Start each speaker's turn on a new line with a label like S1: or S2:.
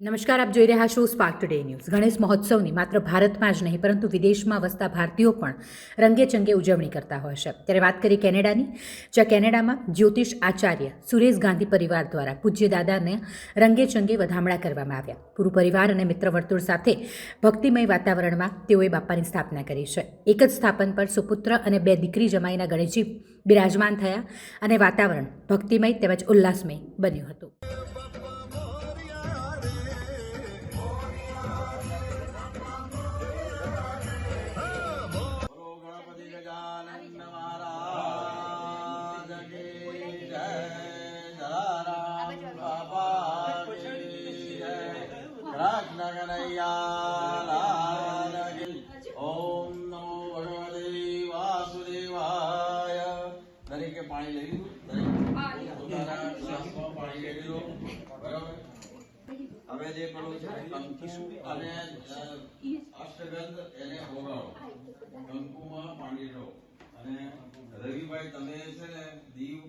S1: નમસ્કાર, આપ જોઈ રહ્યા છો સ્પાર્ક ટુડે ન્યૂઝ. ગણેશ મહોત્સવની માત્ર ભારતમાં જ નહીં પરંતુ વિદેશમાં વસતા ભારતીયો પણ રંગેચંગે ઉજવણી કરતા હોય છે. ત્યારે વાત કરી કેનેડાની, જ્યાં કેનેડામાં જ્યોતિષ આચાર્ય સુરેશ ગાંધી પરિવાર દ્વારા પૂજ્ય દાદાને રંગેચંગે વધામણા કરવામાં આવ્યા. પૂરું પરિવાર અને મિત્ર વર્તુળ સાથે ભક્તિમય વાતાવરણમાં તેઓએ બાપાની સ્થાપના કરી છે. એક જ સ્થાપન પર સુપુત્ર અને 2 દીકરી જમાઈના ગણેશજી બિરાજમાન થયા અને વાતાવરણ ભક્તિમય તેમજ ઉલ્લાસમય બન્યું હતું.
S2: ओम नमो भगवते वासुदेवाय. दरेके पाणी લઈ લીધું, પાણી લઈ લીધું, બરાબર. હવે જે પેલું છે કંકુ અને અષ્ટગંધ એને ઓગાળો, કંકુમાં પાણી લો. અને રવિભાઈ તમે છે ને દીવ